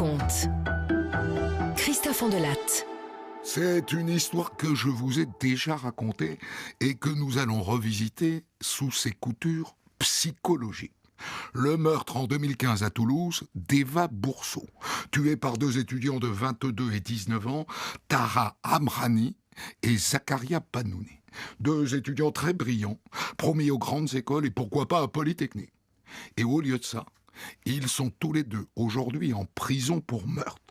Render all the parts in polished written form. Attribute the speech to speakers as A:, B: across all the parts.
A: raconte. Christophe Andelatte.
B: C'est une histoire que je vous ai déjà racontée et que nous allons revisiter sous ses coutures psychologiques. Le meurtre en 2015 à Toulouse d'Eva Bourseau, tuée par deux étudiants de 22 et 19 ans, Tara Amrani et Zakaria Banouni. Deux étudiants très brillants, promis aux grandes écoles et pourquoi pas à Polytechnique. Et au lieu de ça, ils sont tous les deux aujourd'hui en prison pour meurtre.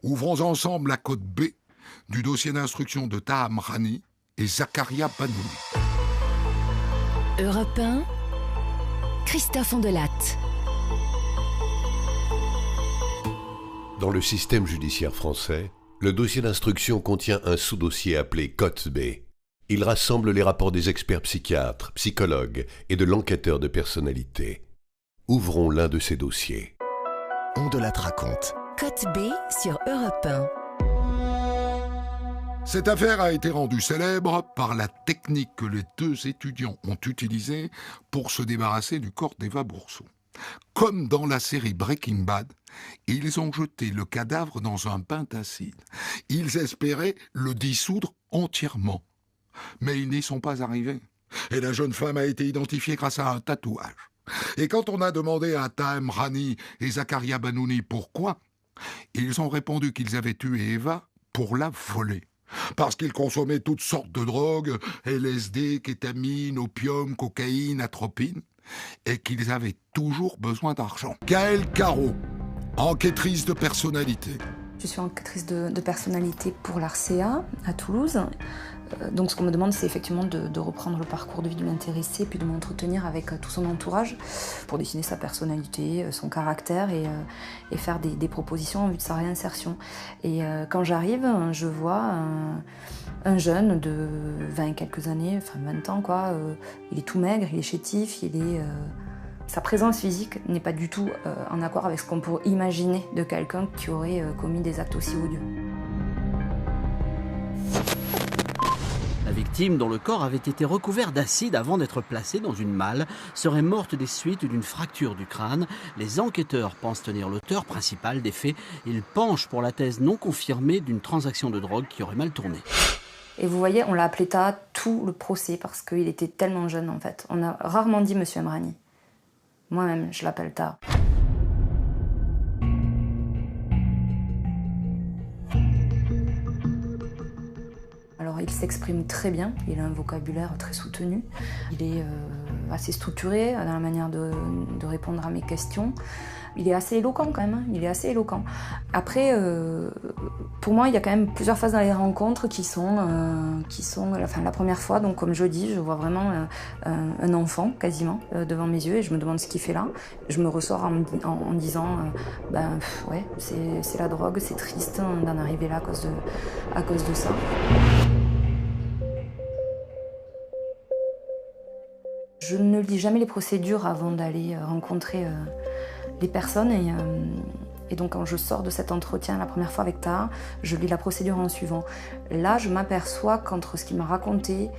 B: Ouvrons ensemble la code B du dossier d'instruction de Tara Amrani et Zakaria Banouni.
A: Europe 1, Christophe Andelatte.
C: Dans le système judiciaire français, le dossier d'instruction contient un sous-dossier appelé Cote B. Il rassemble les rapports des experts psychiatres, psychologues et de l'enquêteur de personnalité. Ouvrons l'un de ces dossiers.
D: Andelatte raconte.
A: Cote B sur Europe 1.
B: Cette affaire a été rendue célèbre par la technique que les deux étudiants ont utilisée pour se débarrasser du corps d'Eva Bourseau. Comme dans la série Breaking Bad, ils ont jeté le cadavre dans un bain d'acide. Ils espéraient le dissoudre entièrement. Mais ils n'y sont pas arrivés. Et la jeune femme a été identifiée grâce à un tatouage. Et quand on a demandé à Tara Amrani et Zakaria Banouni pourquoi, ils ont répondu qu'ils avaient tué Eva pour la voler. Parce qu'ils consommaient toutes sortes de drogues, LSD, kétamine, opium, cocaïne, atropine, et qu'ils avaient toujours besoin d'argent. Gaëlle Caro, enquêtrice de personnalité.
E: Je suis enquêtrice de personnalité pour l'ARCEA à Toulouse. Donc ce qu'on me demande, c'est effectivement de reprendre le parcours de vie de l'intéressé, puis de m'entretenir avec tout son entourage pour dessiner sa personnalité, son caractère et faire des propositions en vue de sa réinsertion. Et quand j'arrive, je vois un jeune de 20 et quelques années, enfin 20 ans quoi, il est tout maigre, il est chétif, sa présence physique n'est pas du tout en accord avec ce qu'on pourrait imaginer de quelqu'un qui aurait commis des actes aussi odieux.
F: La victime, dont le corps avait été recouvert d'acide avant d'être placé dans une malle, serait morte des suites d'une fracture du crâne. Les enquêteurs pensent tenir l'auteur principal des faits. Ils penchent pour la thèse non confirmée d'une transaction de drogue qui aurait mal tourné.
E: Et vous voyez, on l'a appelé Ta tout le procès parce qu'il était tellement jeune en fait. On a rarement dit Monsieur Amrani. Moi-même, je l'appelle Ta. Alors il s'exprime très bien, il a un vocabulaire très soutenu, il est assez structuré dans la manière de répondre à mes questions. Il est assez éloquent quand même, hein, il est assez éloquent. Après, pour moi, il y a quand même plusieurs phases dans les rencontres qui sont la première fois, donc comme je dis, je vois vraiment un enfant quasiment devant mes yeux et je me demande ce qu'il fait là. Je me ressors en disant, ouais, c'est la drogue, c'est triste d'en arriver là à cause de ça. Je ne lis jamais les procédures avant d'aller rencontrer les personnes et donc quand je sors de cet entretien la première fois avec Tara, je lis la procédure en suivant. Là, je m'aperçois qu'entre ce qu'il m'a raconté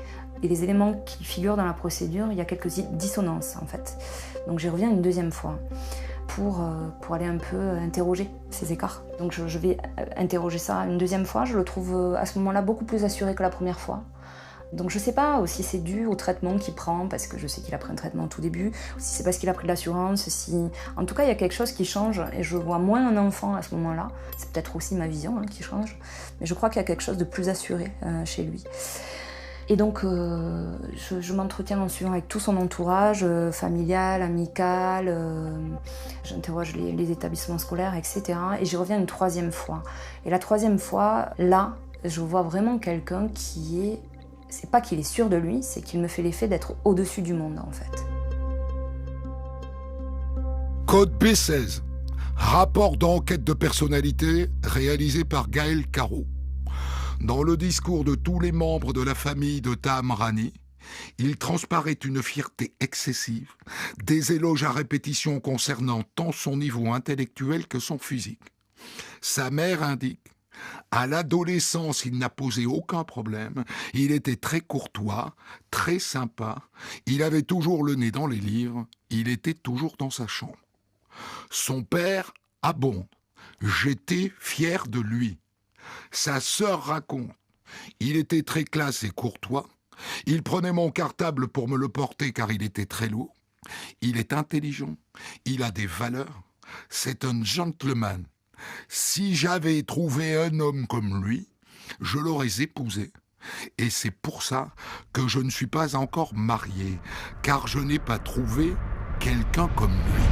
E: et les éléments qui figurent dans la procédure, il y a quelques dissonances en fait. Donc j'y reviens une deuxième fois pour aller un peu interroger ces écarts. Donc je vais interroger ça une deuxième fois, je le trouve à ce moment-là beaucoup plus assuré que la première fois. Donc je sais pas si c'est dû au traitement qu'il prend, parce que je sais qu'il a pris un traitement au tout début, ou si c'est parce qu'il a pris de l'assurance, En tout cas, il y a quelque chose qui change, et je vois moins un enfant à ce moment-là. C'est peut-être aussi ma vision qui change, mais je crois qu'il y a quelque chose de plus assuré chez lui. Et donc, je m'entretiens en suivant avec tout son entourage, familial, amical, j'interroge les établissements scolaires, etc. Et j'y reviens une troisième fois. Et la troisième fois, là, je vois vraiment quelqu'un qui est... C'est pas qu'il est sûr de lui, c'est qu'il me fait l'effet d'être au-dessus du monde, en fait.
B: Code B16, rapport d'enquête de personnalité réalisé par Gaëlle Caro. Dans le discours de tous les membres de la famille de Tara Amrani, il transparaît une fierté excessive, des éloges à répétition concernant tant son niveau intellectuel que son physique. Sa mère indique: à l'adolescence, il n'a posé aucun problème. Il était très courtois, très sympa. Il avait toujours le nez dans les livres. Il était toujours dans sa chambre. Son père abonde. J'étais fier de lui. Sa sœur raconte. Il était très classe et courtois. Il prenait mon cartable pour me le porter car il était très lourd. Il est intelligent. Il a des valeurs. C'est un gentleman. Si j'avais trouvé un homme comme lui, je l'aurais épousé. Et c'est pour ça que je ne suis pas encore marié, car je n'ai pas trouvé quelqu'un comme lui.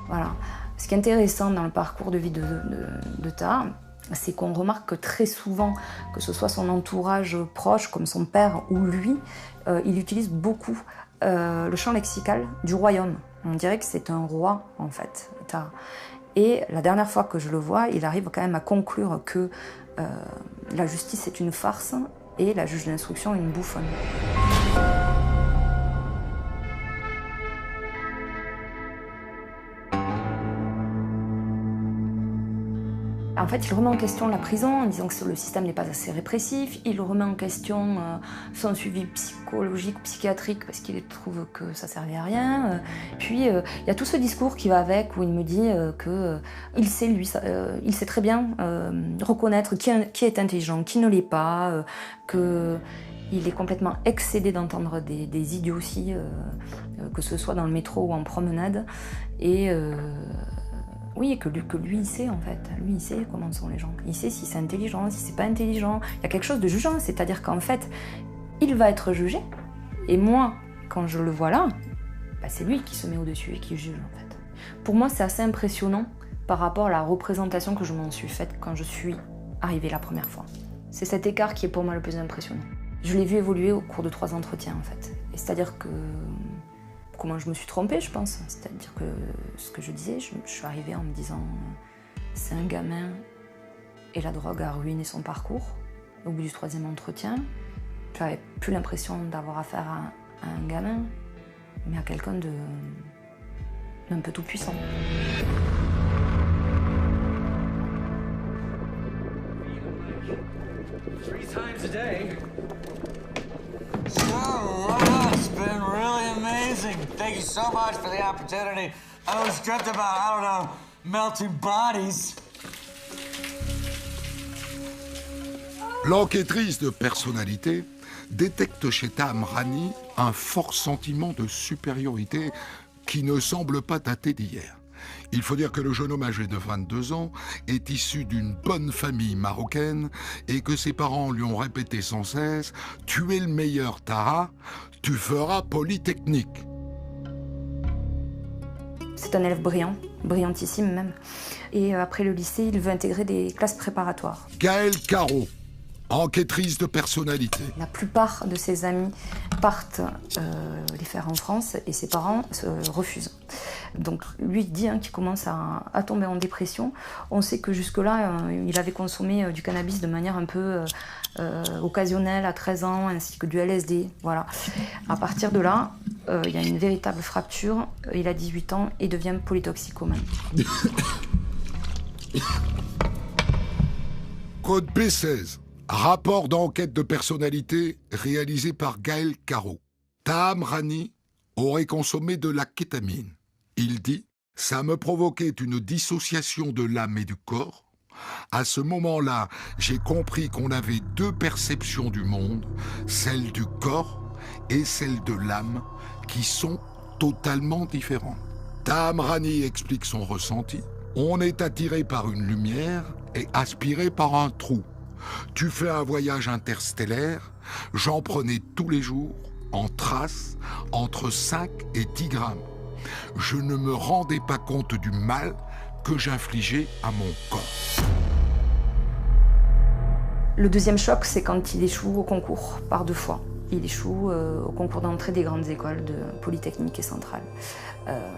E: Voilà. Ce qui est intéressant dans le parcours de vie de Taha, c'est qu'on remarque que très souvent, que ce soit son entourage proche, comme son père ou lui, il utilise beaucoup le champ lexical du royaume. On dirait que c'est un roi, en fait, Taha. Et la dernière fois que je le vois, il arrive quand même à conclure que la justice est une farce et la juge d'instruction une bouffonne. En fait, il remet en question la prison en disant que le système n'est pas assez répressif. Il remet en question son suivi psychologique, psychiatrique, parce qu'il trouve que ça ne servait à rien. Puis, il y a tout ce discours qui va avec, où il me dit qu'il sait, lui, il sait très bien reconnaître qui est intelligent, qui ne l'est pas, qu'il est complètement excédé d'entendre des idioties, que ce soit dans le métro ou en promenade. Et... oui, que lui, il sait en fait. Lui, il sait comment sont les gens. Il sait si c'est intelligent, si c'est pas intelligent. Il y a quelque chose de jugeant, c'est-à-dire qu'en fait, il va être jugé. Et moi, quand je le vois là, c'est lui qui se met au-dessus et qui juge en fait. Pour moi, c'est assez impressionnant par rapport à la représentation que je m'en suis faite quand je suis arrivée la première fois. C'est cet écart qui est pour moi le plus impressionnant. Je l'ai vu évoluer au cours de 3 entretiens en fait. Et c'est-à-dire que... Comment je me suis trompée, je pense. C'est-à-dire que ce que je disais, je suis arrivée en me disant c'est un gamin et la drogue a ruiné son parcours. Au bout du 3e entretien, j'avais plus l'impression d'avoir affaire à un gamin, mais à quelqu'un d'un peu tout puissant.
G: It's been really amazing. Thank you so much for the opportunity. I always dreamt about, I don't know, melting bodies.
B: L'enquêtrice de personnalité détecte chez Taham Rani un fort sentiment de supériorité qui ne semble pas dater d'hier. Il faut dire que le jeune homme âgé de 22 ans est issu d'une bonne famille marocaine et que ses parents lui ont répété sans cesse « Tu es le meilleur, Taha, tu feras Polytechnique ».
E: C'est un élève brillant, brillantissime même. Et après le lycée, il veut intégrer des classes préparatoires.
B: Gaëlle Caro, enquêtrice de personnalité.
E: La plupart de ses amis partent les faire en France et ses parents refusent. Donc lui dit qu'il commence à tomber en dépression. On sait que jusque-là, il avait consommé du cannabis de manière un peu occasionnelle à 13 ans, ainsi que du LSD. Voilà. À partir de là, il y a une véritable fracture. Il a 18 ans et devient polytoxicomane.
B: Code P16. Rapport d'enquête de personnalité réalisé par Gaëlle Caro. Taham Rani aurait consommé de la kétamine. Il dit « Ça me provoquait une dissociation de l'âme et du corps. À ce moment-là, j'ai compris qu'on avait 2 perceptions du monde, celle du corps et celle de l'âme, qui sont totalement différentes. » Taham Rani explique son ressenti. « On est attiré par une lumière et aspiré par un trou. Tu fais un voyage interstellaire, j'en prenais tous les jours, en traces, entre 5 et 10 grammes. Je ne me rendais pas compte du mal que j'infligeais à mon corps. »
E: Le deuxième choc, c'est quand il échoue au concours, par 2 fois. Il échoue au concours d'entrée des grandes écoles de Polytechnique et Centrale.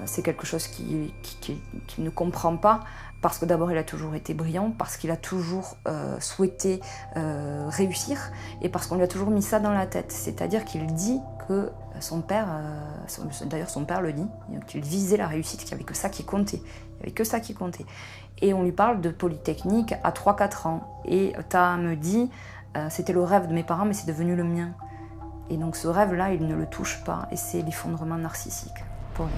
E: C'est quelque chose qu'il ne comprend pas, parce que d'abord il a toujours été brillant, parce qu'il a toujours souhaité réussir, et parce qu'on lui a toujours mis ça dans la tête. C'est-à-dire qu'il dit que son père, d'ailleurs son père le dit, qu'il visait la réussite, qu'il n'y avait que ça qui comptait. Il n'y avait que ça qui comptait. Et on lui parle de Polytechnique à 3-4 ans. Et Taha me dit, c'était le rêve de mes parents, mais c'est devenu le mien. Et donc ce rêve-là, il ne le touche pas, et c'est l'effondrement narcissique pour lui.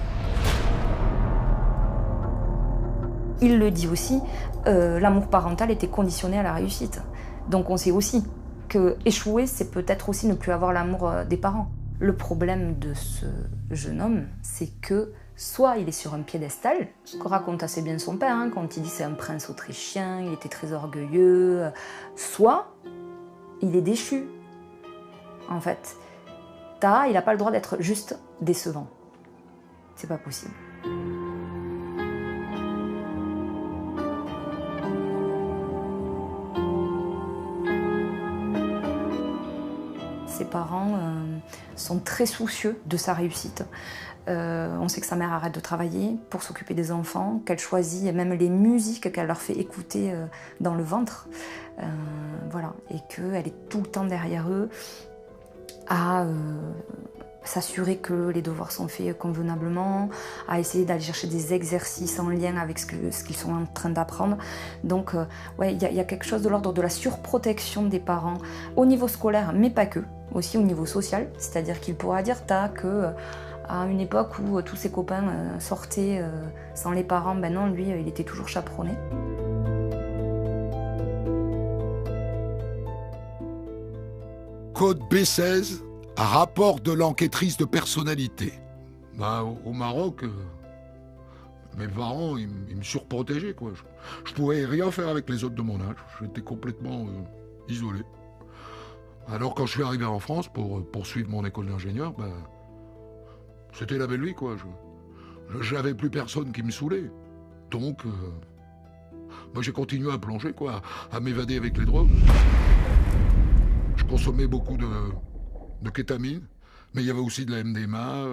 E: Il le dit aussi, l'amour parental était conditionné à la réussite. Donc on sait aussi que échouer, c'est peut-être aussi ne plus avoir l'amour des parents. Le problème de ce jeune homme, c'est que soit il est sur un piédestal, ce que raconte assez bien son père, hein, quand il dit c'est un prince autrichien, il était très orgueilleux, soit il est déchu. En fait, il n'a pas le droit d'être juste décevant. C'est pas possible. Ses parents sont très soucieux de sa réussite. On sait que sa mère arrête de travailler pour s'occuper des enfants, qu'elle choisit même les musiques qu'elle leur fait écouter dans le ventre. Voilà. Et qu'elle est tout le temps derrière eux à s'assurer que les devoirs sont faits convenablement, à essayer d'aller chercher des exercices en lien avec ce qu'ils sont en train d'apprendre. Donc, ouais, il y a quelque chose de l'ordre de la surprotection des parents au niveau scolaire, mais pas que, aussi au niveau social. C'est-à-dire qu'il pourra dire que à une époque où tous ses copains sortaient sans les parents, ben non, lui, il était toujours chaperonné.
B: Code B16, rapport de l'enquêtrice de personnalité. Au Maroc, mes parents, ils me surprotégeaient, quoi. Je pouvais rien faire avec les autres de mon âge. J'étais complètement isolé. Alors quand je suis arrivé en France pour poursuivre mon école d'ingénieur, c'était la belle vie, quoi. J'avais plus personne qui me saoulait. Donc, moi j'ai continué à plonger, quoi, à m'évader avec les drogues. Je consommais beaucoup de kétamine, mais il y avait aussi de la MDMA,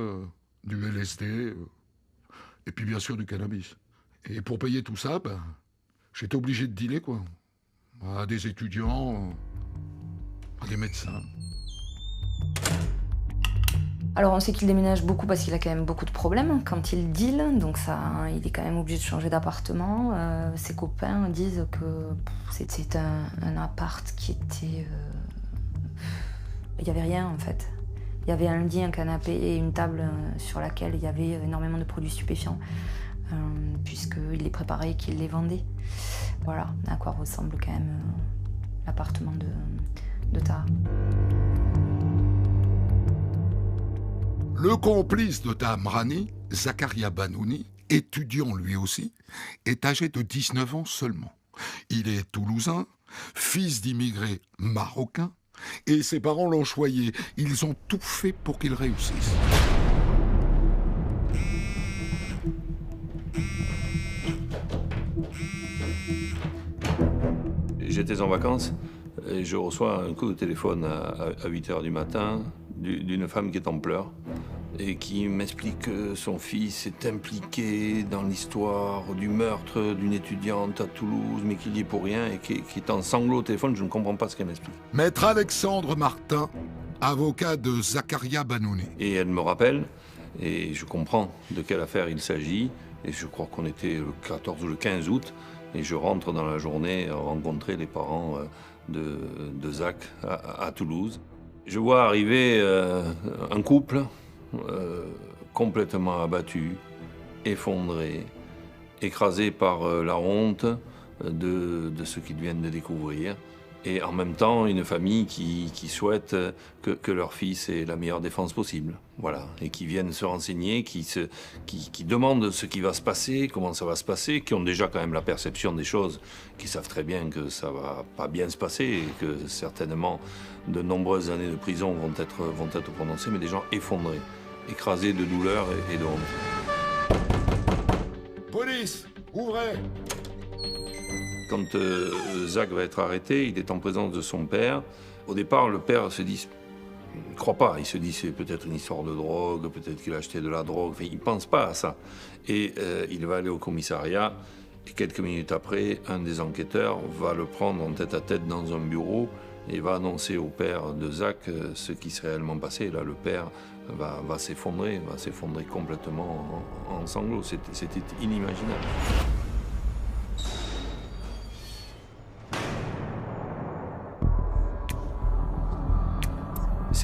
B: du LSD, et puis bien sûr du cannabis. Et pour payer tout ça, j'étais obligé de dealer, quoi. À des étudiants, à des médecins.
E: Alors on sait qu'il déménage beaucoup parce qu'il a quand même beaucoup de problèmes quand il deal, donc ça, il est quand même obligé de changer d'appartement. Ses copains disent que c'était un appart qui était... Il n'y avait rien en fait. Il y avait un lit, un canapé et une table sur laquelle il y avait énormément de produits stupéfiants, puisqu'il les préparait et qu'il les vendait. Voilà à quoi ressemble quand même l'appartement de Taha.
B: Le complice de Taha Mrani, Zakaria Banouni, étudiant lui aussi, est âgé de 19 ans seulement. Il est toulousain, fils d'immigrés marocains, et ses parents l'ont choyé. Ils ont tout fait pour qu'il réussisse.
H: J'étais en vacances et je reçois un coup de téléphone à 8h du matin d'une femme qui est en pleurs et qui m'explique que son fils est impliqué dans l'histoire du meurtre d'une étudiante à Toulouse, mais qu'il y est pour rien et qui est en sanglots au téléphone. Je ne comprends pas ce qu'elle m'explique.
B: Maître Alexandre Martin, avocat de Zakaria Banouni.
H: Et elle me rappelle, et je comprends de quelle affaire il s'agit, et je crois qu'on était le 14 ou le 15 août, et je rentre dans la journée rencontrer les parents de Zach à Toulouse. Je vois arriver un couple complètement abattu, effondré, écrasé par la honte de ce qu'ils viennent de découvrir. Et en même temps, une famille qui souhaite que leur fils ait la meilleure défense possible. Voilà. Et qui viennent se renseigner, qui demandent ce qui va se passer, comment ça va se passer, qui ont déjà quand même la perception des choses, qui savent très bien que ça va pas bien se passer et que certainement de nombreuses années de prison vont être prononcées, mais des gens effondrés, écrasés de douleur et de honte.
B: Police, ouvrez!
H: Quand Zach va être arrêté, il est en présence de son père. Au départ, le père se dit, il ne croit pas, il se dit c'est peut-être une histoire de drogue, peut-être qu'il a acheté de la drogue, enfin, il ne pense pas à ça. Et il va aller au commissariat, et quelques minutes après, un des enquêteurs va le prendre en tête-à-tête dans un bureau et va annoncer au père de Zach ce qui s'est réellement passé. Et là, le père va s'effondrer complètement en sanglots. C'était inimaginable.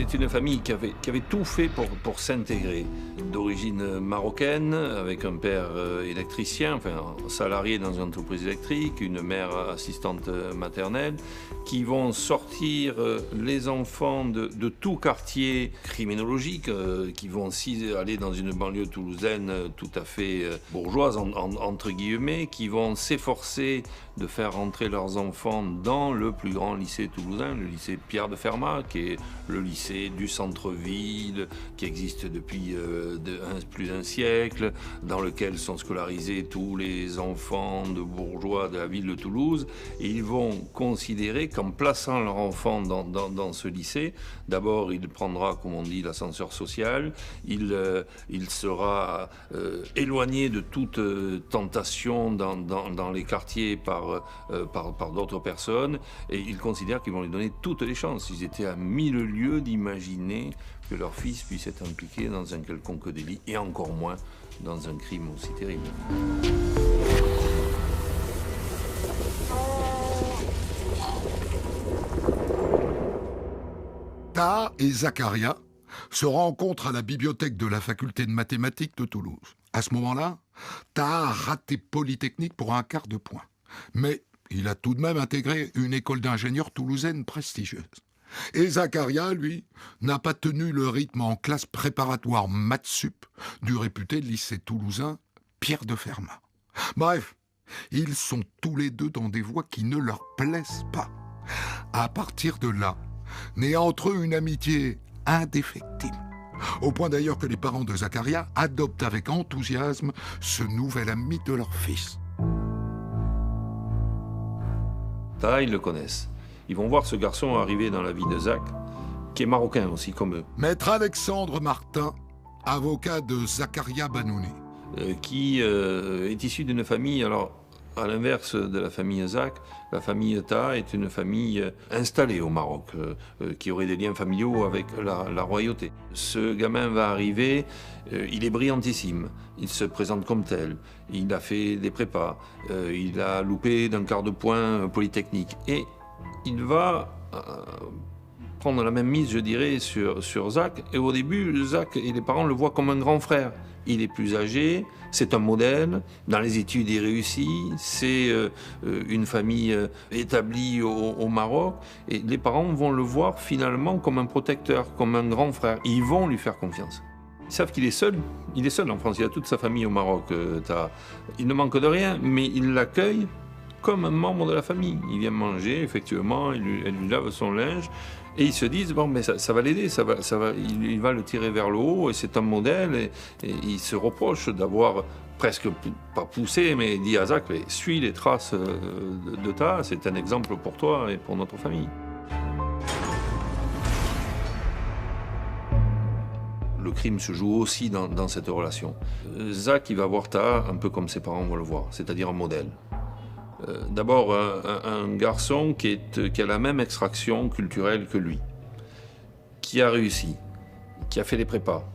H: C'est une famille qui avait tout fait pour s'intégrer. D'origine marocaine, avec un père électricien, enfin salarié dans une entreprise électrique, une mère assistante maternelle, qui vont sortir les enfants de tout quartier criminologique, qui vont aussi aller dans une banlieue toulousaine tout à fait bourgeoise, entre guillemets, qui vont s'efforcer de faire rentrer leurs enfants dans le plus grand lycée toulousain, le lycée Pierre de Fermat, qui est le lycée du centre-ville, qui existe depuis plus d'un siècle, dans lequel sont scolarisés tous les enfants de bourgeois de la ville de Toulouse. Et ils vont considérer qu'en plaçant leur enfant dans ce lycée, d'abord il prendra, comme on dit, l'ascenseur social, il sera éloigné de toute tentation dans les quartiers par d'autres personnes, et ils considèrent qu'ils vont lui donner toutes les chances. Ils étaient à 1000 lieues d'imaginer que leur fils puisse être impliqué dans un quelconque délit, et encore moins dans un crime aussi terrible.
B: Taha et Zakaria se rencontrent à la bibliothèque de la faculté de mathématiques de Toulouse. À ce moment-là, Taha a raté Polytechnique pour un quart de point. Mais il a tout de même intégré une école d'ingénieurs toulousaine prestigieuse. Et Zakaria, lui, n'a pas tenu le rythme en classe préparatoire maths sup du réputé lycée toulousain Pierre de Fermat. Bref, ils sont tous les deux dans des voies qui ne leur plaisent pas. À partir de là, naît entre eux une amitié indéfectible. Au point d'ailleurs que les parents de Zakaria adoptent avec enthousiasme ce nouvel ami de leur fils.
H: Taha, ils le connaissent. Ils vont voir ce garçon arriver dans la vie de Zach, qui est marocain aussi, comme eux.
B: Maître Alexandre Martin, avocat de Zakaria Banouni.
H: Qui est issu d'une famille, alors à l'inverse de la famille Zach, la famille Taha est une famille installée au Maroc, qui aurait des liens familiaux avec la royauté. Ce gamin va arriver, il est brillantissime, il se présente comme tel, il a fait des prépas, il a loupé d'un quart de point Polytechnique, et il va prendre la même mise, je dirais, sur Zach. Et au début, Zach et les parents le voient comme un grand frère. Il est plus âgé, c'est un modèle, dans les études il réussit, c'est une famille établie au Maroc, et les parents vont le voir finalement comme un protecteur, comme un grand frère. Ils vont lui faire confiance. Ils savent qu'il est seul en France, il a toute sa famille au Maroc. Il ne manque de rien, mais il l'accueille comme un membre de la famille. Il vient manger, effectivement, elle lui lave son linge, et ils se disent, bon, mais ça va l'aider, il va le tirer vers le haut, et c'est un modèle, et il se reproche d'avoir presque pas poussé, mais dit à Zach, suis les traces de Taha, c'est un exemple pour toi et pour notre famille. Le crime se joue aussi dans cette relation. Zach, il va voir Taha un peu comme ses parents vont le voir, c'est-à-dire un modèle. D'abord, un garçon qui a la même extraction culturelle que lui, qui a réussi, qui a fait les prépas.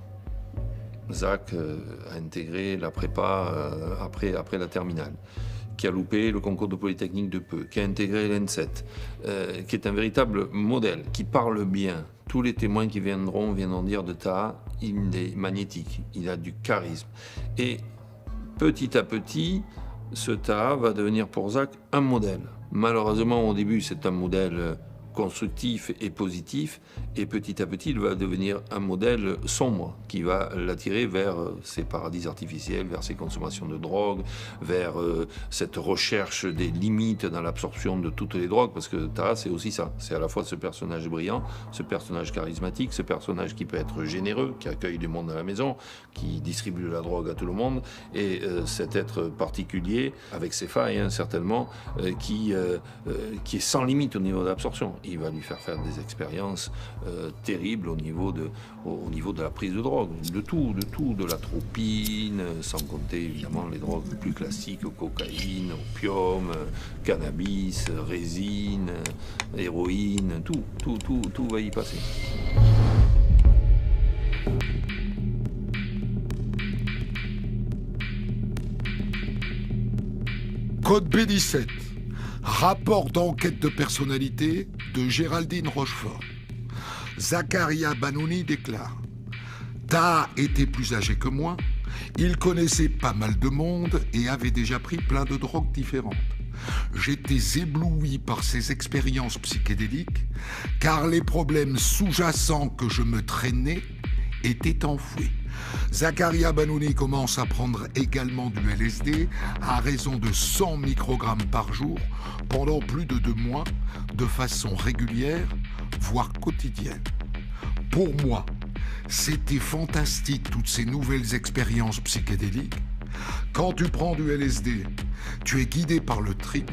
H: Zach a intégré la prépa après la terminale, qui a loupé le concours de Polytechnique de peu, qui a intégré l'ENSET, qui est un véritable modèle, qui parle bien. Tous les témoins qui viendront dire de Taha, il est magnétique, il a du charisme. Et petit à petit, ce Taha va devenir pour Zach un modèle. Malheureusement, au début, c'est un modèle constructif et positif, et petit à petit, il va devenir un modèle sombre qui va l'attirer vers ses paradis artificiels, vers ses consommations de drogue, vers cette recherche des limites dans l'absorption de toutes les drogues, parce que Taha, c'est aussi ça. C'est à la fois ce personnage brillant, ce personnage charismatique, ce personnage qui peut être généreux, qui accueille du monde à la maison, qui distribue de la drogue à tout le monde, et cet être particulier, avec ses failles, certainement, qui est sans limite au niveau de l'absorption. Il va lui faire des expériences terribles au niveau de la prise de drogue, de tout, de l'atropine, sans compter évidemment les drogues plus classiques, cocaïne, opium, cannabis, résine, héroïne, tout va y passer.
B: Code B17. Rapport d'enquête de personnalité de Géraldine Rochefort. Zaccaria Banouni déclare: Taha était plus âgé que moi, il connaissait pas mal de monde et avait déjà pris plein de drogues différentes. J'étais ébloui par ces expériences psychédéliques, car les problèmes sous-jacents que je me traînais étaient enfouis. Zaccaria Banouni commence à prendre également du LSD à raison de 100 microgrammes par jour pendant plus de 2 mois, de façon régulière, voire quotidienne. Pour moi, c'était fantastique toutes ces nouvelles expériences psychédéliques. Quand tu prends du LSD, tu es guidé par le trip,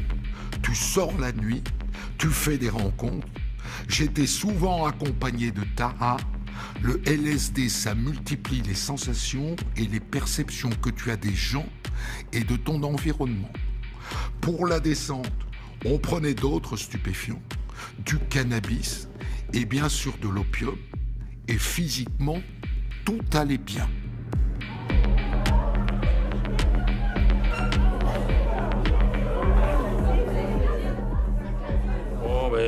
B: tu sors la nuit, tu fais des rencontres. J'étais souvent accompagné de Taha. Le LSD, ça multiplie les sensations et les perceptions que tu as des gens et de ton environnement. Pour la descente, on prenait d'autres stupéfiants, du cannabis et bien sûr de l'opium. Et physiquement, tout allait bien.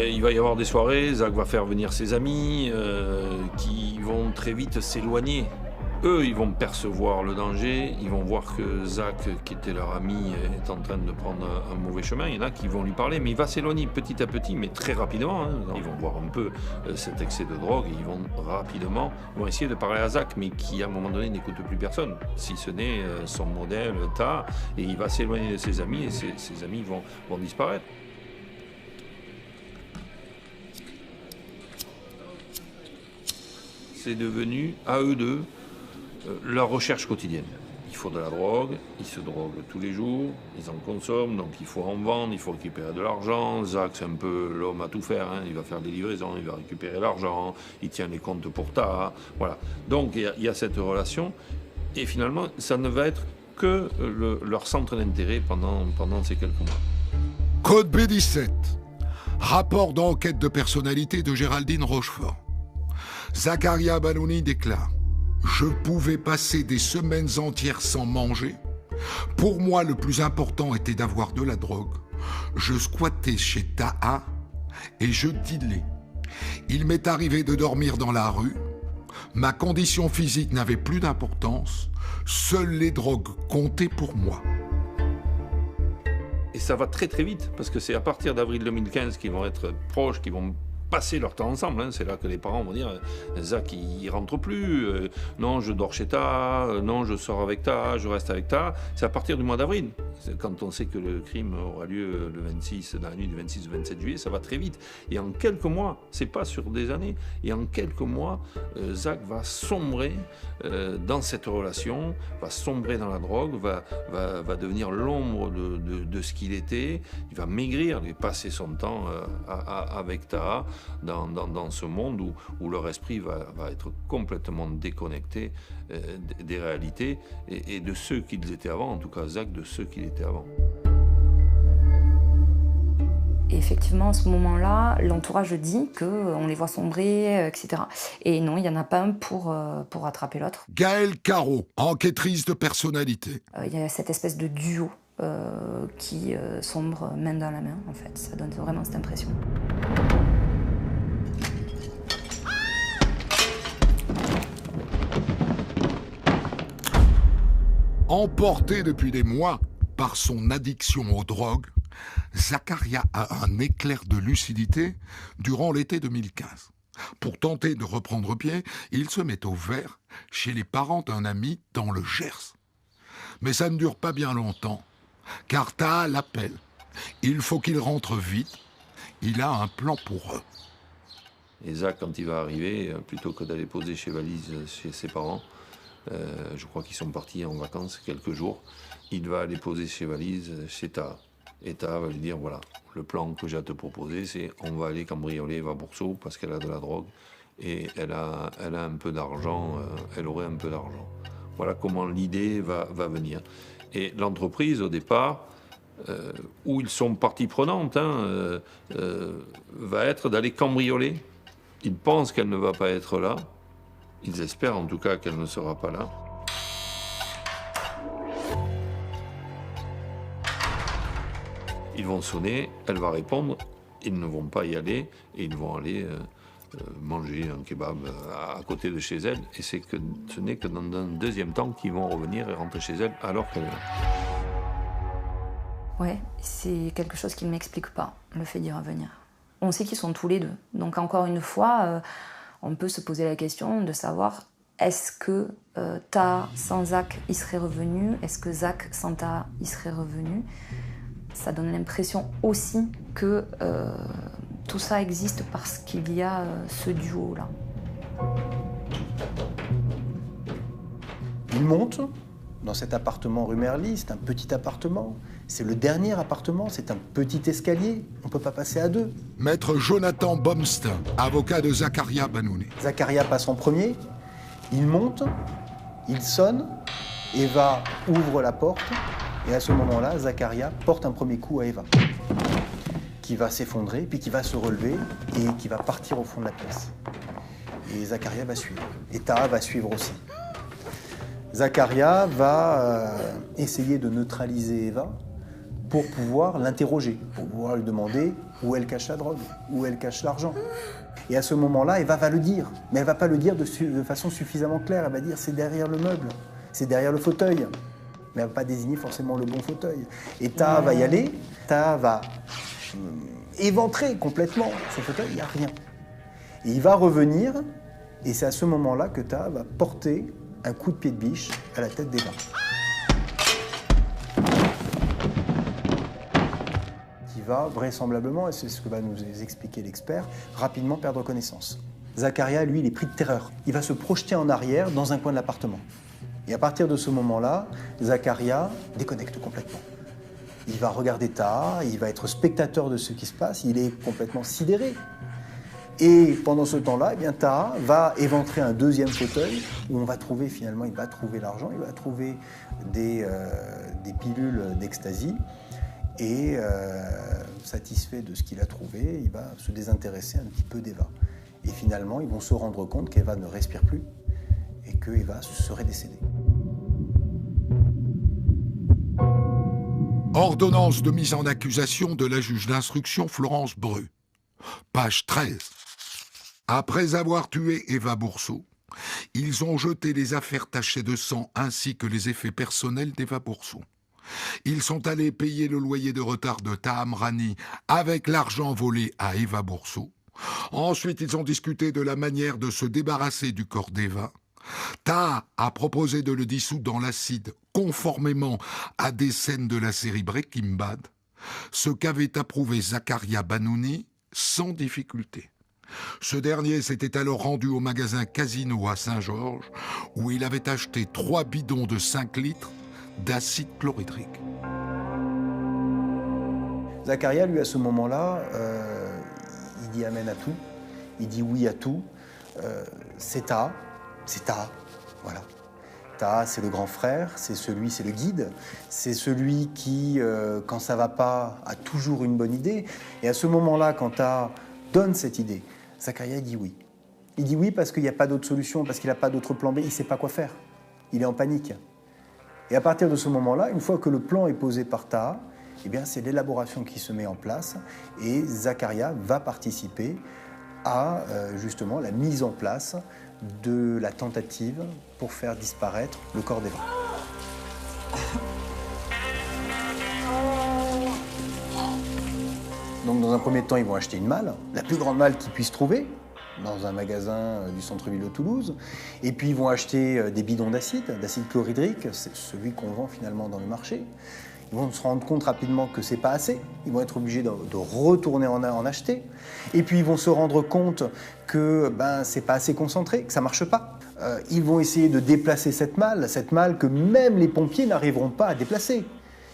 H: Il va y avoir des soirées, Zach va faire venir ses amis qui vont très vite s'éloigner. Eux, ils vont percevoir le danger, ils vont voir que Zach, qui était leur ami, est en train de prendre un mauvais chemin. Il y en a qui vont lui parler, mais il va s'éloigner petit à petit, mais très rapidement. Ils vont voir un peu cet excès de drogue et ils vont rapidement essayer de parler à Zach, mais qui à un moment donné n'écoute plus personne, si ce n'est son modèle, Taha, et il va s'éloigner de ses amis et ses amis vont disparaître. C'est devenu, à eux deux, leur recherche quotidienne. Il faut de la drogue, ils se droguent tous les jours, ils en consomment, donc il faut en vendre, il faut récupérer de l'argent. Zach, c'est un peu l'homme à tout faire, il va faire des livraisons, il va récupérer l'argent, il tient les comptes pour Taha, voilà. Donc il y a cette relation, et finalement, ça ne va être que leur centre d'intérêt pendant ces quelques mois.
B: Code B17, rapport d'enquête de personnalité de Géraldine Rochefort. Zaccaria Banouni déclare: Je pouvais passer des semaines entières sans manger. Pour moi, le plus important était d'avoir de la drogue. Je squattais chez Taha et je dealais. Il m'est arrivé de dormir dans la rue. Ma condition physique n'avait plus d'importance. Seules les drogues comptaient pour moi.
H: Et ça va très très vite, parce que c'est à partir d'avril 2015 qu'ils vont être proches, qu'ils vont passer leur temps ensemble. C'est là que les parents vont dire: Zach, il rentre plus, non, je dors chez Taha, non, je sors avec Taha, je reste avec Taha. C'est à partir du mois d'avril. Quand on sait que le crime aura lieu le 26, dans la nuit du 26 au 27 juillet, ça va très vite. Et en quelques mois, c'est pas sur des années, et en quelques mois, Zach va sombrer dans cette relation, va sombrer dans la drogue, va devenir l'ombre de ce qu'il était. Il va maigrir, il va passer son temps avec Taha dans ce monde où leur esprit va être complètement déconnecté des réalités et de ceux qu'ils étaient avant, en tout cas Zach, de ceux qu'il était avant.
E: Et effectivement, à ce moment-là, l'entourage dit qu'on les voit sombrer, etc. Et non, il n'y en a pas un pour attraper l'autre.
B: Gaëlle Caro, enquêtrice de personnalité.
E: Il y a cette espèce de duo qui sombre main dans la main, en fait. Ça donne vraiment cette impression.
B: Emporté depuis des mois par son addiction aux drogues, Zaccaria a un éclair de lucidité durant l'été 2015. Pour tenter de reprendre pied, il se met au vert chez les parents d'un ami dans le Gers. Mais ça ne dure pas bien longtemps, car Taha l'appelle. Il faut qu'il rentre vite. Il a un plan pour eux.
H: Et Zach, quand il va arriver, plutôt que d'aller poser chez Valise chez ses parents, je crois qu'ils sont partis en vacances quelques jours, il va aller poser chez Valise chez Taha. Et Taha va lui dire: voilà, le plan que j'ai à te proposer, c'est on va aller cambrioler Eva Bourseau parce qu'elle a de la drogue et elle a un peu d'argent, elle aurait un peu d'argent. Voilà comment l'idée va venir. Et l'entreprise, au départ, où ils sont partie prenante, va être d'aller cambrioler. Ils pensent qu'elle ne va pas être là. Ils espèrent en tout cas qu'elle ne sera pas là. Ils vont sonner, elle va répondre, ils ne vont pas y aller et ils vont aller manger un kebab à côté de chez elle. Et ce n'est que dans un deuxième temps qu'ils vont revenir et rentrer chez elle alors qu'elle est là.
E: Ouais, c'est quelque chose qui ne m'explique pas, le fait d'y revenir. On sait qu'ils sont tous les deux. Donc encore une fois, on peut se poser la question de savoir est-ce que Taha sans Zach y serait revenu? Est-ce que Zach sans Taha y serait revenu? Ça donne l'impression aussi que tout ça existe parce qu'il y a ce duo-là.
I: Il monte dans cet appartement rue Merly, c'est un petit appartement. C'est le dernier appartement, c'est un petit escalier. On ne peut pas passer à deux.
B: Maître Jonathan Bomstin, avocat de Zakaria Banouni.
I: Zakaria passe en premier, il monte, il sonne, Eva ouvre la porte, et à ce moment-là, Zakaria porte un premier coup à Eva, qui va s'effondrer, puis qui va se relever, et qui va partir au fond de la pièce. Et Zakaria va suivre, et Taha va suivre aussi. Zakaria va essayer de neutraliser Eva pour pouvoir l'interroger, pour pouvoir lui demander où elle cache la drogue, où elle cache l'argent. Et à ce moment-là, Eva va le dire, mais elle ne va pas le dire de façon suffisamment claire. Elle va dire c'est derrière le meuble, c'est derrière le fauteuil. Mais elle ne va pas désigner forcément le bon fauteuil. Et Taha va y aller, Taha va éventrer complètement ce fauteuil, il n'y a rien. Et il va revenir, et c'est à ce moment-là que Taha va porter un coup de pied de biche à la tête d'Eva. Qui va vraisemblablement, et c'est ce que va nous expliquer l'expert, rapidement perdre connaissance. Zakaria, lui, il est pris de terreur. Il va se projeter en arrière dans un coin de l'appartement. Et à partir de ce moment-là, Zakaria déconnecte complètement. Il va regarder Taha, il va être spectateur de ce qui se passe, il est complètement sidéré. Et pendant ce temps-là, eh bien, Taha va éventrer un deuxième fauteuil où on va trouver finalement, il va trouver l'argent, il va trouver des pilules d'ecstasy et satisfait de ce qu'il a trouvé, il va se désintéresser un petit peu d'Eva. Et finalement, ils vont se rendre compte qu'Eva ne respire plus et qu'Eva serait décédée.
B: Ordonnance de mise en accusation de la juge d'instruction Florence Bru. Page 13. Après avoir tué Eva Bourseau, ils ont jeté les affaires tachées de sang ainsi que les effets personnels d'Eva Bourseau. Ils sont allés payer le loyer de retard de Taha Mrani avec l'argent volé à Eva Bourseau. Ensuite, ils ont discuté de la manière de se débarrasser du corps d'Eva. Taha a proposé de le dissoudre dans l'acide conformément à des scènes de la série Breaking Bad, ce qu'avait approuvé Zakaria Banouni sans difficulté. Ce dernier s'était alors rendu au magasin Casino à Saint-Georges où il avait acheté 3 bidons de 5 litres d'acide chlorhydrique.
I: Zakaria, lui, à ce moment-là, il dit amen à tout, il dit oui à tout. C'est Taha, voilà. Taha, c'est le grand frère, c'est le guide, c'est celui qui, quand ça va pas, a toujours une bonne idée. Et à ce moment-là, quand Taha donne cette idée, Zakaria dit oui. Il dit oui parce qu'il n'y a pas d'autre solution, parce qu'il n'a pas d'autre plan B, il ne sait pas quoi faire. Il est en panique. Et à partir de ce moment-là, une fois que le plan est posé par Taha, eh bien, c'est l'élaboration qui se met en place et Zakaria va participer à justement la mise en place de la tentative pour faire disparaître le corps d'Eva. Donc dans un premier temps, ils vont acheter une malle, la plus grande malle qu'ils puissent trouver, dans un magasin du centre-ville de Toulouse. Et puis ils vont acheter des bidons d'acide chlorhydrique, c'est celui qu'on vend finalement dans le marché. Ils vont se rendre compte rapidement que c'est pas assez. Ils vont être obligés de retourner en acheter. Et puis ils vont se rendre compte que c'est pas assez concentré, que ça marche pas. Ils vont essayer de déplacer cette malle que même les pompiers n'arriveront pas à déplacer.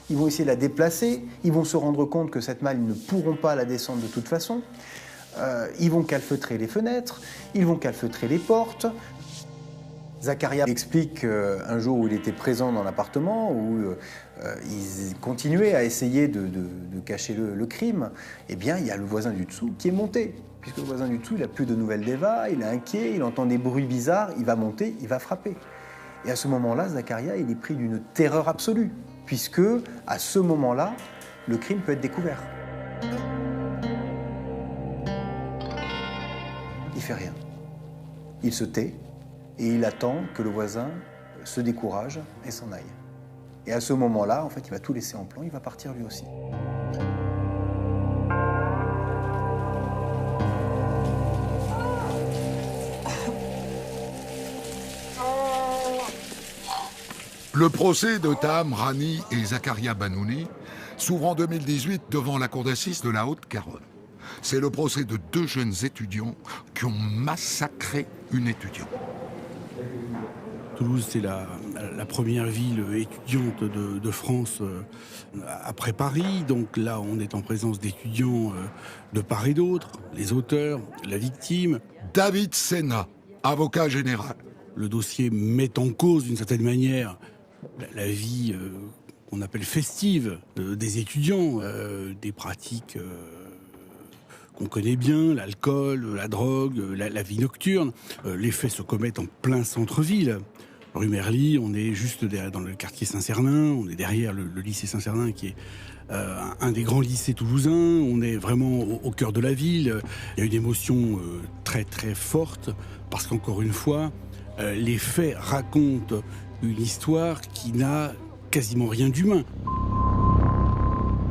I: Ils vont essayer de la déplacer. Ils vont se rendre compte que cette malle, ils ne pourront pas la descendre de toute façon. Ils vont calfeutrer les fenêtres. Ils vont calfeutrer les portes. Zakaria explique un jour où il était présent dans l'appartement, où ils continuaient à essayer de cacher le crime. Eh bien, il y a le voisin du dessous qui est monté. Puisque le voisin du dessous, il n'a plus de nouvelles d'Eva, il est inquiet, il entend des bruits bizarres, il va monter, il va frapper. Et à ce moment-là, Zakaria, il est pris d'une terreur absolue, puisque à ce moment-là, le crime peut être découvert. il fait rien. Il se tait et il attend que le voisin se décourage et s'en aille. Et à ce moment-là, en fait, il va tout laisser en plan, il va partir lui aussi.
B: Le procès de Taham Rani et Zakaria Banouni s'ouvre en 2018 devant la cour d'assises de la Haute-Garonne. C'est le procès de 2 jeunes étudiants qui ont massacré une étudiante.
J: Toulouse, c'est la première ville étudiante de France après Paris. Donc là, on est en présence d'étudiants de part et d'autre, les auteurs, la victime.
B: David Sena, avocat général.
J: Le dossier met en cause, d'une certaine manière, la vie qu'on appelle festive des étudiants, des pratiques qu'on connaît bien, l'alcool, la drogue, la vie nocturne. Les faits se commettent en plein centre-ville. Rue Merly, on est juste dans le quartier Saint-Cernin, on est derrière le lycée Saint-Cernin qui est un des grands lycées toulousains, on est vraiment au cœur de la ville. Il y a une émotion très très forte parce qu'encore une fois, les faits racontent une histoire qui n'a quasiment rien d'humain.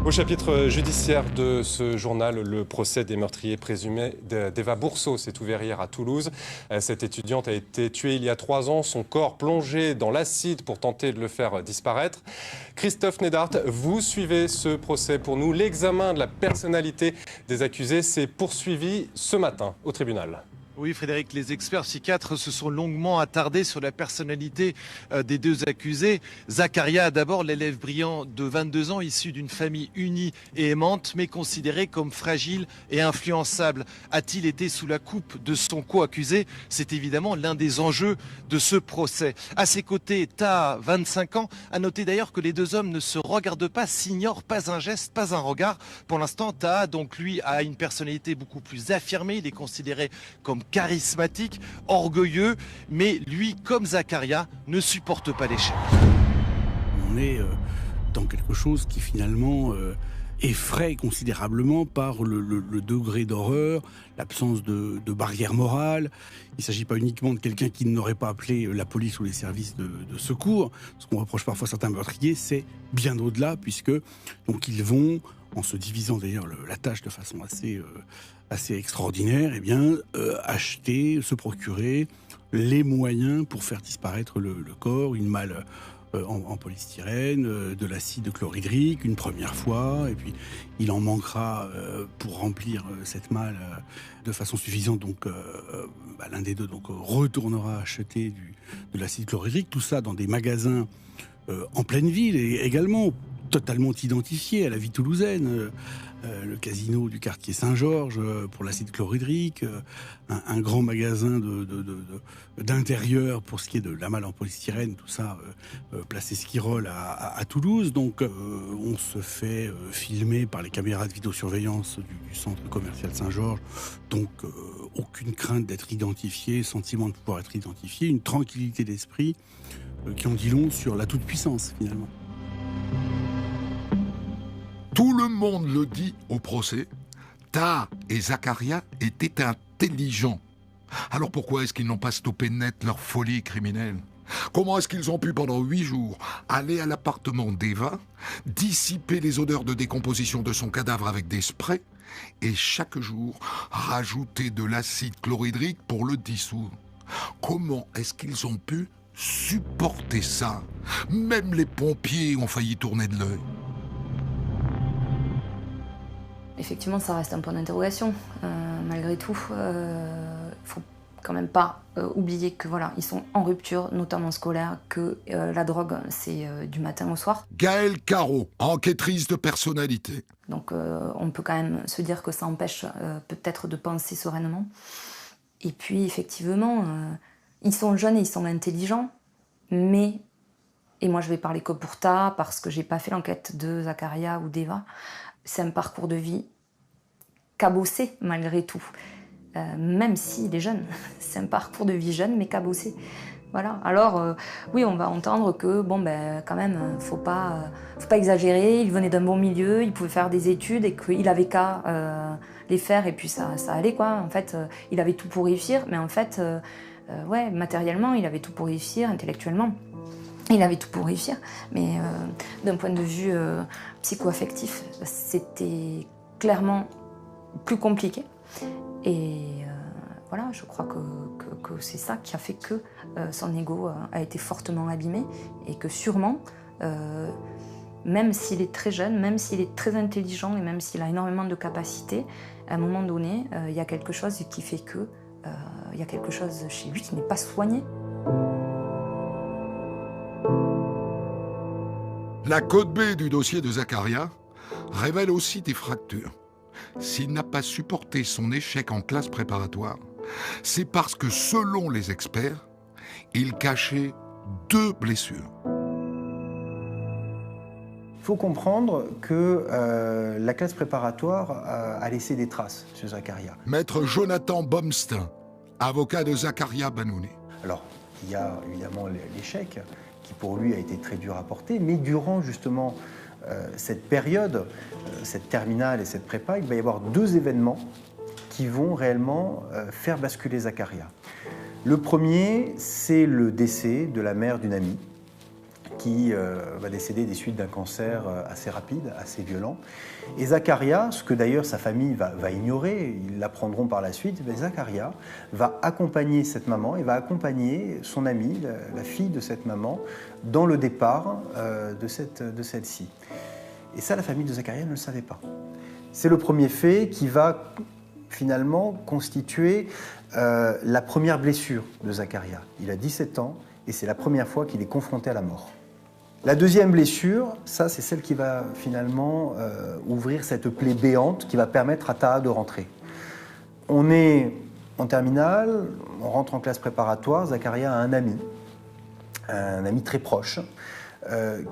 K: Au chapitre judiciaire de ce journal, le procès des meurtriers présumés d'Eva Bourseau s'est ouvert hier à Toulouse. Cette étudiante a été tuée il y a 3 ans, son corps plongé dans l'acide pour tenter de le faire disparaître. Christophe Nedart, vous suivez ce procès pour nous. L'examen de la personnalité des accusés s'est poursuivi ce matin au tribunal.
L: Oui, Frédéric, les experts psychiatres se sont longuement attardés sur la personnalité des 2 accusés. Zakaria, d'abord, l'élève brillant de 22 ans, issu d'une famille unie et aimante, mais considéré comme fragile et influençable. A-t-il été sous la coupe de son co-accusé? C'est évidemment l'un des enjeux de ce procès. À ses côtés, Taha, 25 ans, a noté d'ailleurs que les 2 hommes ne se regardent pas, s'ignorent, pas un geste, pas un regard. Pour l'instant, Taha, donc lui, a une personnalité beaucoup plus affirmée. Il est considéré comme charismatique, orgueilleux, mais lui, comme Zakaria, ne supporte pas l'échec.
J: On est dans quelque chose qui finalement effraie considérablement par le degré d'horreur, l'absence de barrière morale. Il ne s'agit pas uniquement de quelqu'un qui n'aurait pas appelé la police ou les services de secours. Ce qu'on reproche parfois à certains meurtriers, c'est bien au-delà, puisque donc ils vont, en se divisant d'ailleurs la tâche de façon assez extraordinaire, eh bien, acheter, se procurer les moyens pour faire disparaître le corps, une malle en polystyrène, de l'acide chlorhydrique une première fois, et puis il en manquera pour remplir cette malle de façon suffisante. Donc l'un des 2 donc, retournera acheter de l'acide chlorhydrique, tout ça dans des magasins en pleine ville et également totalement identifié à la vie toulousaine. Le casino du quartier Saint-Georges pour l'acide chlorhydrique, un grand magasin d'intérieur pour ce qui est de la malle en polystyrène, tout ça place Esquirol à Toulouse. Donc on se fait filmer par les caméras de vidéosurveillance du centre commercial Saint-Georges. Donc aucune crainte d'être identifié, sentiment de pouvoir être identifié, une tranquillité d'esprit qui en dit long sur la toute-puissance finalement.
B: Tout le monde le dit au procès, Taha et Zakaria étaient intelligents. Alors pourquoi est-ce qu'ils n'ont pas stoppé net leur folie criminelle? Comment est-ce qu'ils ont pu pendant 8 jours aller à l'appartement d'Eva, dissiper les odeurs de décomposition de son cadavre avec des sprays et chaque jour rajouter de l'acide chlorhydrique pour le dissoudre? Comment est-ce qu'ils ont pu supporter ça? Même les pompiers ont failli tourner de l'œil.
E: Effectivement, ça reste un point d'interrogation. Malgré tout, faut quand même pas oublier que voilà, ils sont en rupture, notamment scolaire, que la drogue, c'est du matin au soir.
B: Gaëlle Caro, enquêtrice de personnalité.
E: Donc on peut quand même se dire que ça empêche peut-être de penser sereinement. Et puis effectivement, ils sont jeunes et ils sont intelligents, mais, et moi je vais parler que pour Taha, parce que j'ai pas fait l'enquête de Zakaria ou d'Eva, c'est un parcours de vie cabossé malgré tout. Même s'il est jeune, c'est un parcours de vie jeune mais cabossé. Voilà. Alors oui, on va entendre que bon quand même, faut pas exagérer. Il venait d'un bon milieu, il pouvait faire des études et qu'il avait qu'à les faire et puis ça allait quoi. En fait, il avait tout pour réussir, mais en fait, ouais, matériellement, il avait tout pour réussir, intellectuellement. Il avait tout pour réussir, mais d'un point de vue psycho-affectif, c'était clairement plus compliqué. Et voilà, je crois que c'est ça qui a fait que son ego a été fortement abîmé et que sûrement, même s'il est très jeune, même s'il est très intelligent et même s'il a énormément de capacités, à un moment donné, il y a quelque chose qui fait que il y a quelque chose chez lui qui n'est pas soigné.
B: La code B du dossier de Zakaria révèle aussi des fractures. S'il n'a pas supporté son échec en classe préparatoire, c'est parce que, selon les experts, il cachait 2 blessures.
I: Il faut comprendre que la classe préparatoire a laissé des traces sur Zakaria.
B: Maître Jonathan Bomstein, avocat de Zakaria Banouni.
I: Alors, il y a évidemment l'échec, qui pour lui a été très dur à porter, mais durant justement cette période, cette terminale et cette prépa, il va y avoir 2 événements qui vont réellement faire basculer Zakaria. Le premier, c'est le décès de la mère d'une amie qui va décéder des suites d'un cancer assez rapide, assez violent. Et Zakaria, ce que d'ailleurs sa famille va ignorer, ils l'apprendront par la suite, mais Zakaria va accompagner cette maman et va accompagner son amie, la fille de cette maman, dans le départ de celle-ci. Et ça, la famille de Zakaria ne le savait pas. C'est le premier fait qui va finalement constituer la première blessure de Zakaria. Il a 17 ans et c'est la première fois qu'il est confronté à la mort. La deuxième blessure, ça c'est celle qui va finalement ouvrir cette plaie béante qui va permettre à Taha de rentrer. On est en terminale, on rentre en classe préparatoire, Zakaria a un ami très proche,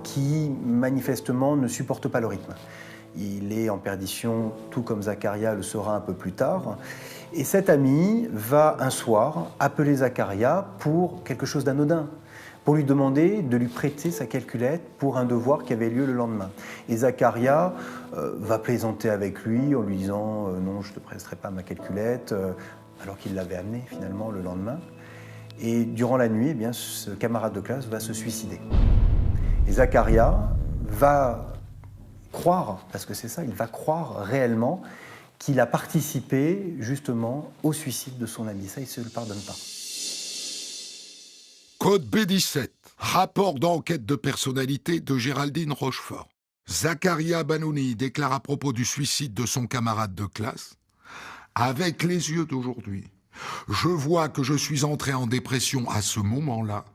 I: qui manifestement ne supporte pas le rythme. Il est en perdition, tout comme Zakaria le sera un peu plus tard. Et cet ami va un soir appeler Zakaria pour quelque chose d'anodin, pour lui demander de lui prêter sa calculette pour un devoir qui avait lieu le lendemain. Et Zakaria va plaisanter avec lui en lui disant « Non, je ne te prêterai pas ma calculette », alors qu'il l'avait amenée finalement le lendemain. Et durant la nuit, eh bien, ce camarade de classe va se suicider. Et Zakaria va croire, parce que c'est ça, il va croire réellement qu'il a participé justement au suicide de son ami. Ça, il ne se le pardonne pas.
B: Code B17, rapport d'enquête de personnalité de Géraldine Rochefort. Zakaria Banouni déclare à propos du suicide de son camarade de classe « Avec les yeux d'aujourd'hui, je vois que je suis entré en dépression à ce moment-là.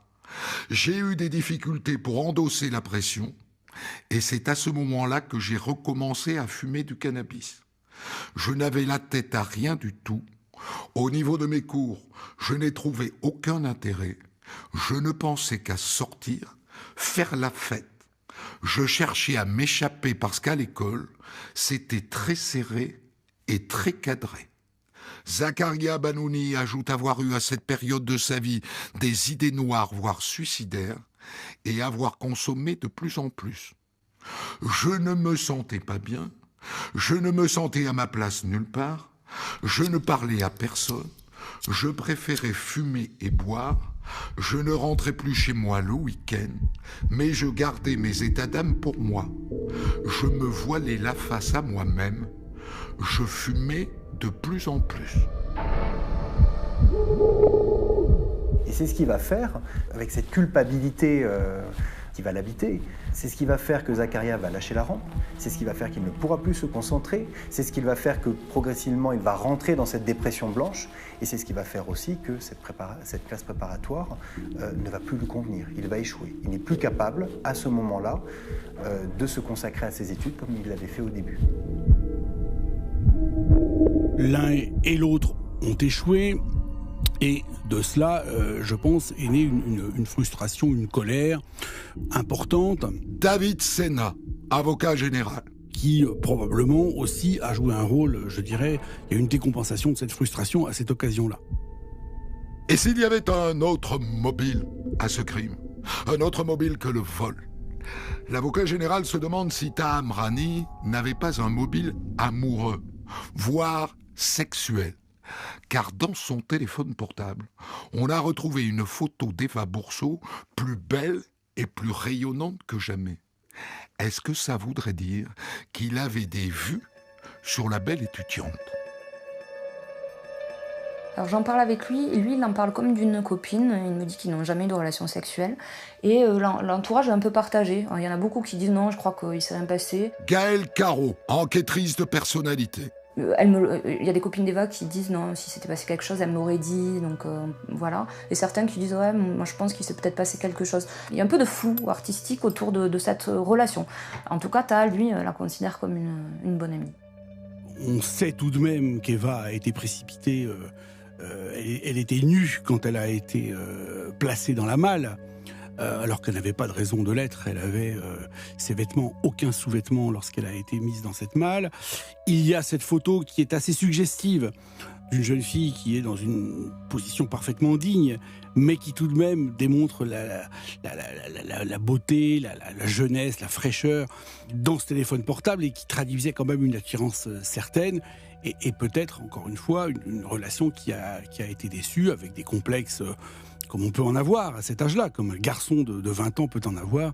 B: J'ai eu des difficultés pour endosser la pression et c'est à ce moment-là que j'ai recommencé à fumer du cannabis. Je n'avais la tête à rien du tout. Au niveau de mes cours, je n'ai trouvé aucun intérêt. Je ne pensais qu'à sortir, faire la fête. Je cherchais à m'échapper parce qu'à l'école, c'était très serré et très cadré. » Zakaria Banouni ajoute avoir eu à cette période de sa vie des idées noires, voire suicidaires, et avoir consommé de plus en plus. Je ne me sentais pas bien, je ne me sentais à ma place nulle part, je ne parlais à personne, je préférais fumer et boire, je ne rentrais plus chez moi le week-end, mais je gardais mes états d'âme pour moi. Je me voilais la face à moi-même, je fumais de plus en plus.
I: Et c'est ce qu'il va faire, avec cette culpabilité qui va l'habiter, c'est ce qui va faire que Zakaria va lâcher la rampe, c'est ce qui va faire qu'il ne pourra plus se concentrer, c'est ce qui va faire que progressivement il va rentrer dans cette dépression blanche, et c'est ce qui va faire aussi que cette classe préparatoire ne va plus lui convenir, il va échouer. Il n'est plus capable, à ce moment-là, de se consacrer à ses études comme il l'avait fait au début.
J: L'un et l'autre ont échoué. Et de cela, je pense, est née une frustration, une colère importante.
B: David Sena, avocat général.
J: Qui probablement aussi a joué un rôle, je dirais, il y a une décompensation de cette frustration à cette occasion-là.
B: Et s'il y avait un autre mobile à ce crime, un autre mobile que le vol, l'avocat général se demande si Taha Amrani n'avait pas un mobile amoureux, voire sexuelle. Car dans son téléphone portable, on a retrouvé une photo d'Eva Bourseau plus belle et plus rayonnante que jamais. Est-ce que ça voudrait dire qu'il avait des vues sur la belle étudiante ?
E: Alors j'en parle avec lui, et lui il en parle comme d'une copine, il me dit qu'ils n'ont jamais eu de relations sexuelles, et l'entourage est un peu partagé. Alors, il y en a beaucoup qui disent non, je crois qu'il s'est rien passé.
B: Gaëlle Caro, enquêtrice de personnalité.
E: Il y a des copines d'Eva qui disent non, si s'était passé quelque chose, elle me l'aurait dit, donc voilà. Et certains qui disent ouais, moi je pense qu'il s'est peut-être passé quelque chose. Il y a un peu de flou artistique autour de cette relation. En tout cas, Ta, lui, la considère comme une bonne amie.
J: On sait tout de même qu'Eva a été précipitée, elle était nue quand elle a été placée dans la malle. Alors qu'elle n'avait pas de raison de l'être, elle avait ses vêtements, aucun sous-vêtement lorsqu'elle a été mise dans cette malle. Il y a cette photo qui est assez suggestive d'une jeune fille qui est dans une position parfaitement digne, mais qui tout de même démontre la beauté, la jeunesse, la fraîcheur dans ce téléphone portable et qui traduisait quand même une attirance certaine. Et peut-être, encore une fois, une relation qui a été déçue avec des complexes comme on peut en avoir à cet âge-là, comme un garçon de 20 ans peut en avoir.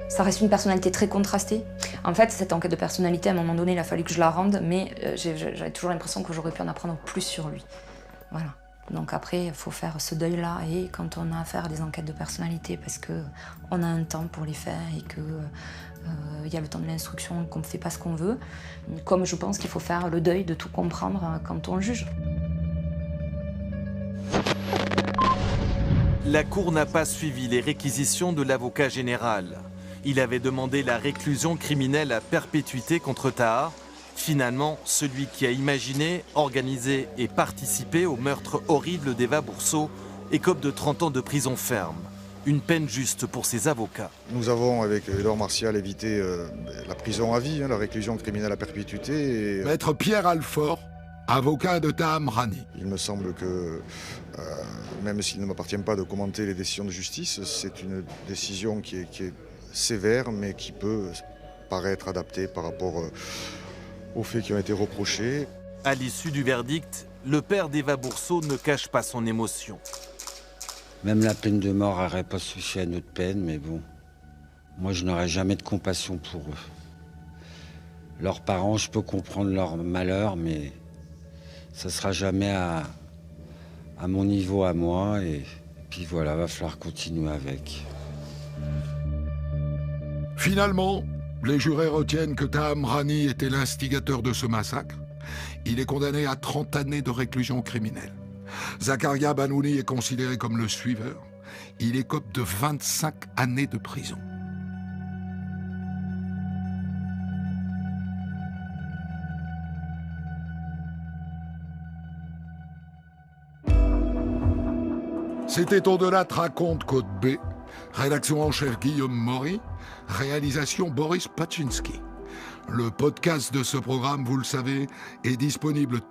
E: Ça reste une personnalité très contrastée. En fait, cette enquête de personnalité, à un moment donné, il a fallu que je la rende, mais j'avais toujours l'impression que j'aurais pu en apprendre plus sur lui. Voilà. Donc après, il faut faire ce deuil-là, et quand on a à faire des enquêtes de personnalité, parce qu'on a un temps pour les faire et qu'il y a le temps de l'instruction, qu'on ne fait pas ce qu'on veut, comme je pense qu'il faut faire le deuil de tout comprendre quand on juge.
L: La Cour n'a pas suivi les réquisitions de l'avocat général. Il avait demandé la réclusion criminelle à perpétuité contre Taha. Finalement, celui qui a imaginé, organisé et participé au meurtre horrible d'Eva Bourseau écope de 30 ans de prison ferme. Une peine juste pour ses avocats.
M: Nous avons, avec Laure Martial, évité la prison à vie, la réclusion criminelle à perpétuité.
B: Maître Pierre Alfort, avocat de Taha Mrani.
M: Il me semble que, même s'il ne m'appartient pas de commenter les décisions de justice, c'est une décision qui est sévère, mais qui peut paraître adaptée par rapport aux faits qui ont été reprochés.
L: À l'issue du verdict, le père d'Eva Bourseau ne cache pas son émotion.
N: Même la peine de mort n'aurait pas suffi à notre peine, mais bon, moi je n'aurais jamais de compassion pour eux. Leurs parents, je peux comprendre leur malheur, mais ça sera jamais à mon niveau à moi, et puis voilà, va falloir continuer avec.
B: Finalement, les jurés retiennent que Taha Mrani était l'instigateur de ce massacre. Il est condamné à 30 années de réclusion criminelle. Zakaria Banouni est considéré comme le suiveur. Il écope de 25 années de prison. C'était Au-delà te raconte Côte B. Rédaction en chef Guillaume Maury. Réalisation Boris Paczynski. Le podcast de ce programme, vous le savez, est disponible tout